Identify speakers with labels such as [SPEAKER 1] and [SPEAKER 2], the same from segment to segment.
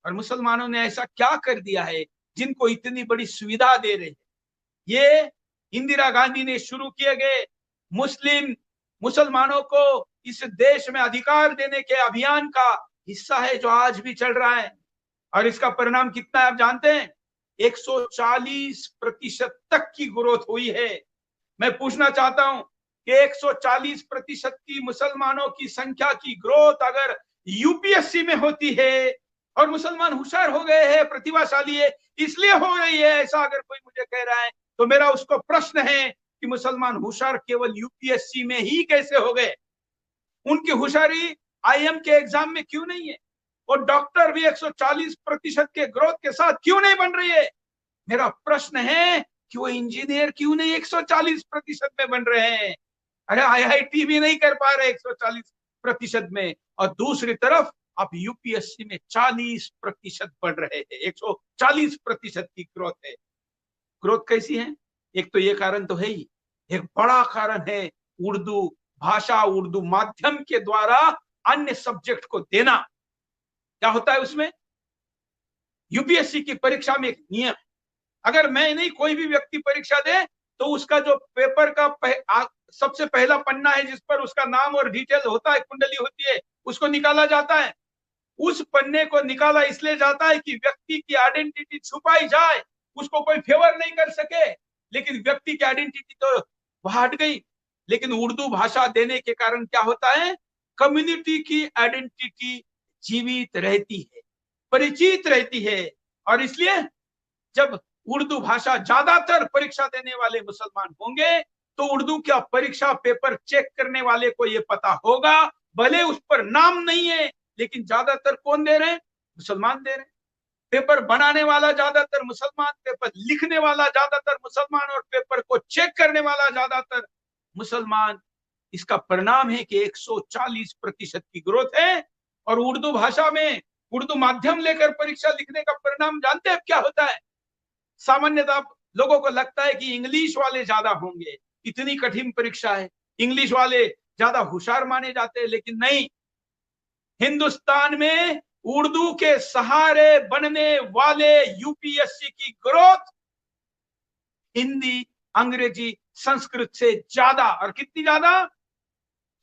[SPEAKER 1] और मुसलमानों ने ऐसा क्या कर दिया है जिनको इतनी बड़ी सुविधा दे रहे हैं? ये इंदिरा गांधी ने शुरू किए गए मुसलमानों को इस देश में अधिकार देने के अभियान का हिस्सा है, जो आज भी चल रहा है। और इसका परिणाम कितना है आप जानते हैं? 140% तक की ग्रोथ हुई है। मैं पूछना चाहता हूं कि 140% की मुसलमानों की संख्या की ग्रोथ अगर यूपीएससी में होती है, और मुसलमान होशियार हो गए हैं, प्रतिभाशाली है, इसलिए हो रही है, ऐसा अगर कोई मुझे कह रहा है तो मेरा उसको प्रश्न है कि मुसलमान होशियार केवल यूपीएससी में ही कैसे हो गए? उनकी होशियारी आईएम के एग्जाम में क्यों नहीं है? और डॉक्टर भी 140% के ग्रोथ के साथ क्यों नहीं बन रही है? मेरा प्रश्न है कि वो इंजीनियर क्यों नहीं 140% में बन रहे हैं? अरे आईआईटी भी नहीं कर पा रहे 140% में, और दूसरी तरफ अब यूपीएससी में 40% बढ़ रहे हैं। 140% की ग्रोथ है। ग्रोथ कैसी है? एक तो ये कारण तो है ही, एक बड़ा कारण है उर्दू भाषा, उर्दू माध्यम के द्वारा अन्य सब्जेक्ट को देना। क्या होता है उसमें? यूपीएससी की परीक्षा में एक नियम है, अगर मैं नहीं कोई भी व्यक्ति परीक्षा दे तो उसका जो पेपर का सबसे पहला पन्ना है जिस पर उसका नाम और डिटेल होता है, कुंडली होती है, उसको निकाला जाता है। उस पन्ने को निकाला इसलिए जाता है कि व्यक्ति की आइडेंटिटी छुपाई जाए, उसको कोई फेवर नहीं कर सके। लेकिन व्यक्ति की आइडेंटिटी तो हट गई। लेकिन उर्दू भाषा देने के कारण क्या होता है? कम्युनिटी की आइडेंटिटी जीवित रहती है, परिचित रहती है। और इसलिए जब उर्दू भाषा ज्यादातर परीक्षा देने वाले मुसलमान होंगे तो उर्दू का परीक्षा पेपर चेक करने वाले को यह पता होगा, भले उस पर नाम नहीं है, लेकिन ज्यादातर कौन दे रहे हैं? मुसलमान दे रहे हैं। पेपर बनाने वाला ज्यादातर मुसलमान, पेपर लिखने वाला ज्यादातर मुसलमान, और पेपर को चेक करने वाला ज्यादातर मुसलमान। इसका परिणाम है कि 140% की ग्रोथ है। और उर्दू भाषा में उर्दू माध्यम लेकर परीक्षा लिखने का परिणाम जानते हैं क्या होता है? सामान्यतः लोगों को लगता है कि इंग्लिश वाले ज्यादा होंगे, इतनी कठिन परीक्षा है, इंग्लिश वाले ज्यादा होशियार माने जाते हैं। लेकिन नहीं, हिंदुस्तान में उर्दू के सहारे बनने वाले यूपीएससी की ग्रोथ हिंदी, अंग्रेजी, संस्कृत से ज्यादा। और कितनी ज्यादा?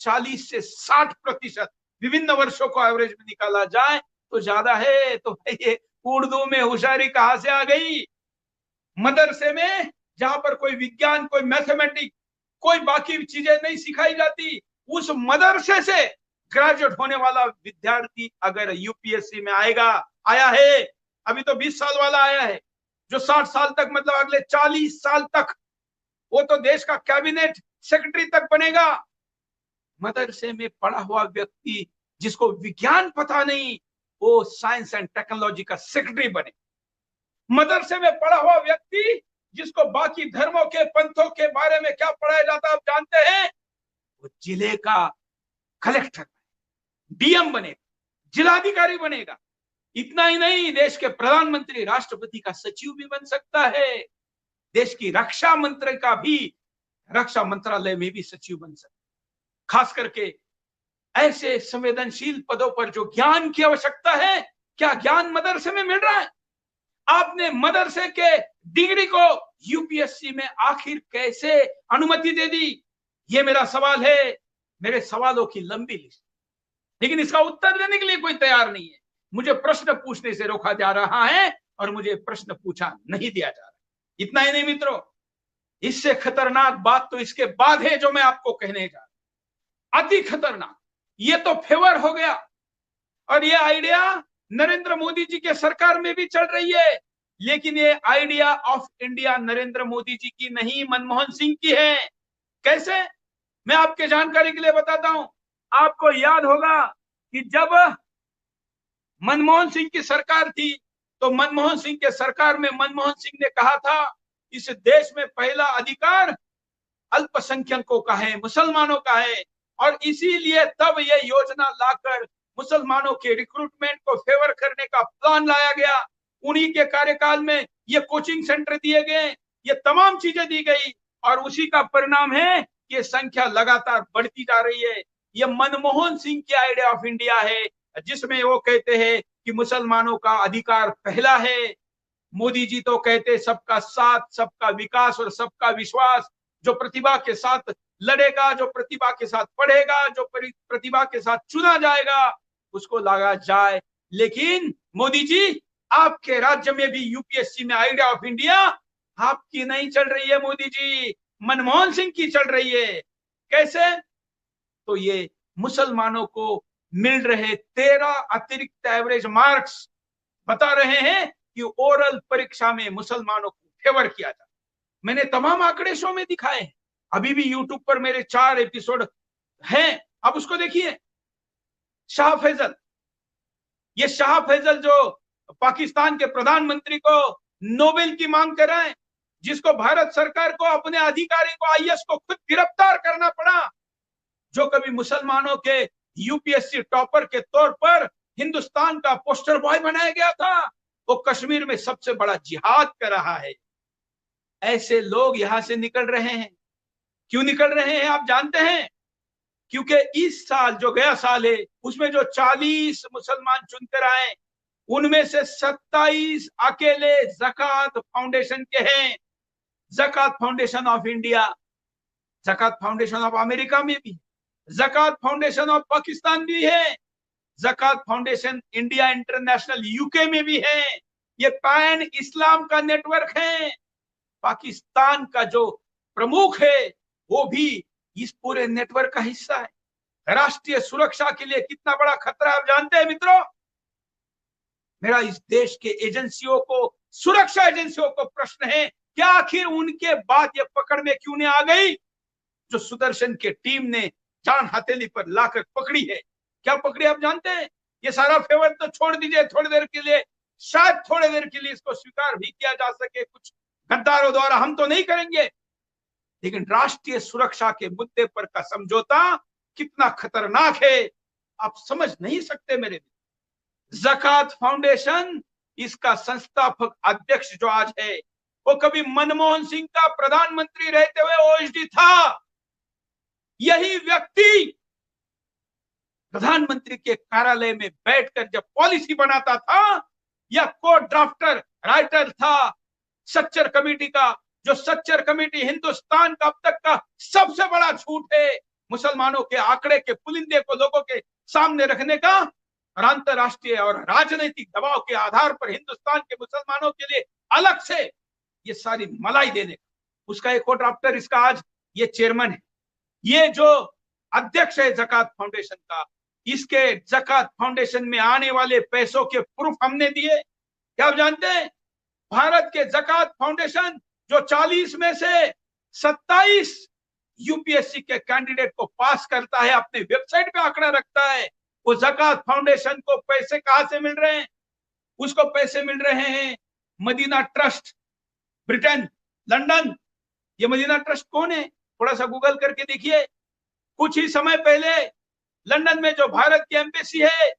[SPEAKER 1] 40 से 60% विभिन्न वर्षों को एवरेज में निकाला जाए तो ज्यादा है। तो ये उर्दू में होशियारी कहां से आ गई? मदरसे में जहां पर कोई विज्ञान, कोई मैथमेटिक्स, कोई बाकी चीजें नहीं सिखाई जाती, उस मदरसे से ग्रेजुएट होने वाला विद्यार्थी अगर यूपीएससी में आया है, अभी तो 20 साल वाला आया है, जो 60 साल तक, मतलब अगले 40 साल तक वो तो देश का कैबिनेट सेक्रेटरी तक बनेगा। मदरसे में पढ़ा हुआ व्यक्ति जिसको विज्ञान पता नहीं, वो साइंस एंड टेक्नोलॉजी का सेक्रेटरी बने। मदरसे में पढ़ा हुआ व्यक्ति जिसको बाकी धर्मों के, पंथों के बारे में क्या पढ़ाया जाता है आप जानते हैं? वो जिले का कलेक्टर, डीएम बनेगा, जिलाधिकारी बनेगा। इतना ही नहीं, देश के प्रधानमंत्री, राष्ट्रपति का सचिव भी बन सकता है। देश की रक्षा मंत्री का भी, रक्षा मंत्रालय में भी सचिव बन सकता है। खास करके ऐसे संवेदनशील पदों पर जो ज्ञान की आवश्यकता है, क्या ज्ञान मदरसे में मिल रहा है? आपने मदरसे के डिग्री को यूपीएससी में आखिर कैसे अनुमति दे दी? ये मेरा सवाल है। मेरे सवालों की लंबी लिस्ट, लेकिन इसका उत्तर देने के लिए कोई तैयार नहीं है। मुझे प्रश्न पूछने से रोका जा रहा है और मुझे प्रश्न पूछा नहीं दिया जा रहा। इतना ही नहीं मित्रों, इससे खतरनाक बात तो इसके बाद है जो मैं आपको कहने जा रहा हूं। अति खतरनाक, ये तो फेवर हो गया। और ये आइडिया नरेंद्र मोदी जी के सरकार में भी चल रही है, लेकिन ये idea of India Narendra Modi ji की नहीं, मनमोहन सिंह की है। कैसे? मैं आपके जानकारी के लिए बताता हूं। आपको याद होगा कि जब मनमोहन सिंह की सरकार थी तो मनमोहन सिंह के सरकार में मनमोहन सिंह ने कहा था इस देश में पहला अधिकार अल्पसंख्यकों का है, मुसलमानों का है। और इसीलिए तब यह योजना लाकर मुसलमानों के रिक्रूटमेंट को फेवर करने का प्लान लाया गया। उन्हीं के कार्यकाल में ये कोचिंग सेंटर दिए गए, ये तमाम चीजें दी गई, और उसी का परिणाम है कि संख्या लगातार बढ़ती जा रही है। ये मनमोहन सिंह की आइडिया ऑफ इंडिया है, जिसमें वो कहते हैं कि मुसलमानों का अधिकार पहला है। मोदी जी तो कहते सबका साथ, सबका विकास और सबका विश्वास। जो प्रतिभा के साथ लड़ेगा, जो प्रतिभा के साथ पढ़ेगा, जो प्रतिभा के साथ चुना जाएगा, उसको लगा जाए। लेकिन मोदी जी, आपके राज्य में भी यूपीएससी में आइडिया ऑफ इंडिया आपकी नहीं चल रही है मोदी जी, मनमोहन सिंह की चल रही है। कैसे? तो ये मुसलमानों को मिल रहे 13 अतिरिक्त एवरेज मार्क्स बता रहे हैं कि ओरल परीक्षा में मुसलमानों को फेवर किया जाता। मैंने तमाम आंकड़े शो में दिखाए हैं, अभी भी यूट्यूब पर मेरे 4 एपिसोड हैं, आप उसको देखिए। शाह फैजल, ये शाह फैजल जो पाकिस्तान के प्रधानमंत्री को नोबेल की मांग कर रहे हैं, जिसको भारत सरकार को अपने अधिकारी को, आईएएस को खुद गिरफ्तार करना पड़ा, जो कभी मुसलमानों के यूपीएससी टॉपर के तौर पर हिंदुस्तान का पोस्टर बॉय बनाया गया था, वो कश्मीर में सबसे बड़ा जिहाद कर रहा है। ऐसे लोग यहां से निकल रहे हैं। क्यों निकल रहे हैं आप जानते हैं? क्योंकि इस साल, जो गया साल है, उसमें जो 40 मुसलमान चुनकर आए, उनमें से 27 अकेले ज़कात फाउंडेशन के हैं। Zakat foundation of India, Zakat foundation of America में भी, ज़कात फाउंडेशन ऑफ पाकिस्तान भी है, ज़कात फाउंडेशन इंडिया इंटरनेशनल यूके में भी है। ये पैन इस्लाम का नेटवर्क है। पाकिस्तान का जो प्रमुख है वो भी इस पूरे नेटवर्क का हिस्सा है। राष्ट्रीय सुरक्षा के लिए कितना बड़ा खतरा आप जानते हैं मित्रों? मेरा इस देश के एजेंसियों को, सुरक्षा एजेंसियों को प्रश्न है, क्या आखिर उनके बाद ये पकड़ में क्यों नहीं आ गई जो सुदर्शन के टीम ने जान हथेली पर लाकर पकड़ी है? क्या पकड़ी आप जानते हैं? ये सारा फेवर तो छोड़ दीजिए थोड़ी देर के लिए, शायद थोड़ी देर के लिए इसको स्वीकार भी किया जा सके कुछ गद्दारों द्वारा, हम तो नहीं करेंगे, लेकिन राष्ट्रीय सुरक्षा के मुद्दे पर का समझौता कितना खतरनाक है आप समझ नहीं सकते मेरे। ज़कात फाउंडेशन, इसका संस्थापक अध्यक्ष जो आज है, वो कभी मनमोहन सिंह का प्रधानमंत्री रहते हुए ओएसडी था। यही व्यक्ति प्रधानमंत्री के कार्यालय में बैठकर जब पॉलिसी बनाता था, या को ड्राफ्टर राइटर था सच्चर कमेटी का, जो सच्चर कमेटी हिंदुस्तान का अब तक का सबसे बड़ा झूठ है, मुसलमानों के आंकड़े के पुलिंदे को लोगों के सामने रखने का, और अंतरराष्ट्रीय और राजनीतिक दबाव के आधार पर हिंदुस्तान के मुसलमानों के लिए अलग से ये सारी मलाई देने का, उसका एक और ड्राफ्टर, इसका आज ये चेयरमैन है। ये जो अध्यक्ष है ज़कात फाउंडेशन का, इसके ज़कात फाउंडेशन में आने वाले पैसों के प्रूफ हमने दिए। क्या आप जानते हैं? भारत के ज़कात फाउंडेशन जो 40 में से 27 यूपीएससी के कैंडिडेट को पास करता है, अपने वेबसाइट पे आंकड़ा रखता है, वो ज़कात फाउंडेशन को पैसे कहां से मिल रहे हैं? उसको पैसे मिल रहे हैं मदीना ट्रस्ट, ब्रिटेन, लंदन। ये मदीना ट्रस्ट कौन है? थोड़ा सा गूगल करके देखिए। कुछ ही समय पहले लंदन में जो भारत की एम्बेसी है,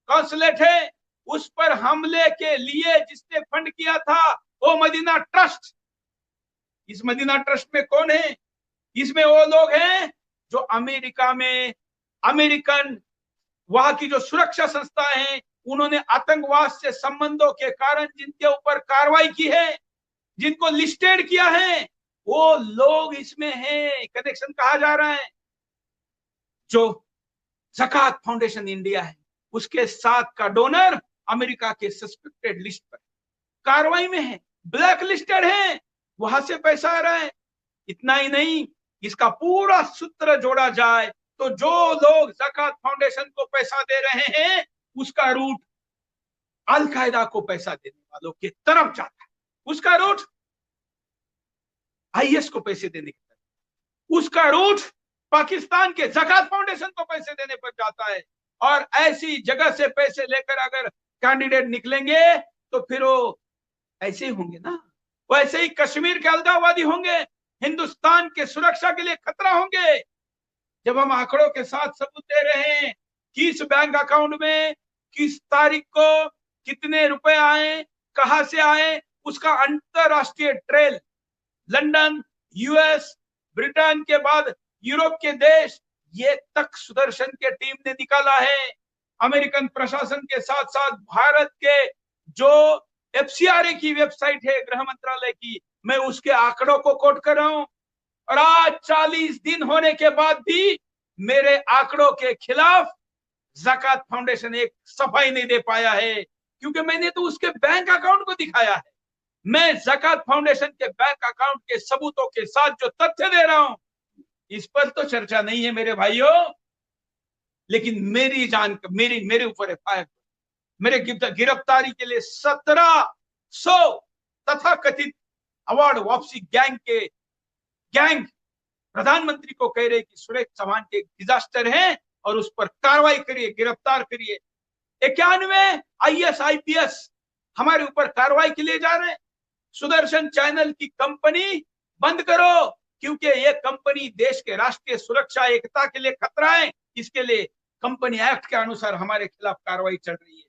[SPEAKER 1] कॉन्सुलेट है, उस पर हमले के लिए जिसने फंड किया था वो मदीना ट्रस्ट। इस मदीना ट्रस्ट में कौन है? इसमें वो लोग हैं जो अमेरिका में, अमेरिकन वहां की जो सुरक्षा संस्था है, उन्होंने आतंकवाद से संबंधों के कारण जिनके ऊपर कार्रवाई की है, जिनको लिस्टेड किया है, वो लोग इसमें हैं। कनेक्शन कहा जा रहा है। जो ज़कात फाउंडेशन इंडिया है, उसके साथ का डोनर अमेरिका के सस्पेक्टेड लिस्ट पर कार्रवाई में है, ब्लैक लिस्टेड है, वहां से पैसा आ रहा है। इतना ही नहीं, इसका पूरा सूत्र जोड़ा जाए तो जो लोग ज़कात फाउंडेशन को पैसा दे रहे हैं, उसका रूट अल कायदा को पैसा देने वालों की तरफ जाता है, उसका रूट आईएस को पैसे देने की तरफ, उसका रूट पाकिस्तान के ज़कात फाउंडेशन को पैसे देने पर जाता है। और ऐसी जगह से पैसे लेकर अगर कैंडिडेट निकलेंगे तो फिर वो ऐसे ही होंगे ना, वो ऐसे ही कश्मीर के अलगाववादी होंगे, हिंदुस्तान के सुरक्षा के लिए खतरा होंगे। जब हम आंकड़ों के साथ सबूत दे रहे हैं, किस बैंक अकाउंट में किस तारीख को कितने रुपए आए, कहां से आए, उसका अंतरराष्ट्रीय ट्रेल, लंदन, यूएस, ब्रिटेन के बाद यूरोप के देश, ये तक सुदर्शन के टीम ने निकाला है। अमेरिकन प्रशासन के साथ साथ भारत के जो एफसीआरए की वेबसाइट है गृह मंत्रालय की, मैं उसके आंकड़ों को कोट कर रहा हूं। और आज 40 दिन होने के बाद भी मेरे आंकड़ों के खिलाफ ज़कात फाउंडेशन एक सफाई नहीं दे पाया है, क्योंकि मैंने तो उसके बैंक अकाउंट को दिखाया है। मैं ज़कात फाउंडेशन के बैंक अकाउंट के सबूतों के साथ जो तथ्य दे रहा हूं, इस पर तो चर्चा नहीं है मेरे भाइयों। लेकिन मेरे ऊपर एफआईआर, मेरे गिरफ्तारी के लिए 1700 तथा कथित अवार्ड वापसी गैंग प्रधानमंत्री को कह रहे कि सुरेश चौहान के डिजास्टर है और उस पर कार्रवाई करिए, गिरफ्तार करिए। 91 आईएएस आईपीएस हमारे ऊपर कार्रवाई के लिए जा रहे हैं। सुदर्शन चैनल की कंपनी बंद करो, क्योंकि ये कंपनी देश के राष्ट्रीय सुरक्षा एकता के लिए खतरा है। इसके लिए कंपनी एक्ट के अनुसार हमारे खिलाफ कार्रवाई चल रही है।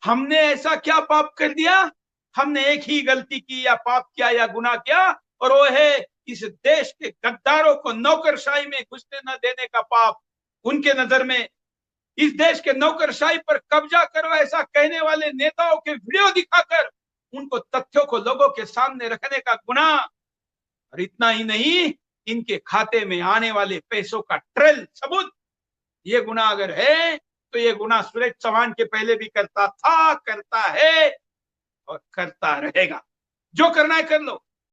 [SPEAKER 1] हमने ऐसा क्या पाप कर दिया? हमने एक ही गलती की या पाप किया या गुनाह किया, और वो है इस देश के गद्दारों को नौकरशाही में घुसने न देने का पाप। उनके नजर में इस देश के नौकरशाही पर कब्जा करो ऐसा कहने वाले नेताओं के वीडियो दिखाकर उनको तथ्यों को लोगों के सामने रखने का गुनाह। और इतना ही नहीं, इनके खाते में आने वाले पैसों का ट्रेल सबूत। ये गुनाह अगर है तो ये गुनाह सुरेश चौहान के पहले भी करता था, करता है और करता रहेगा। जो करना है कर लो।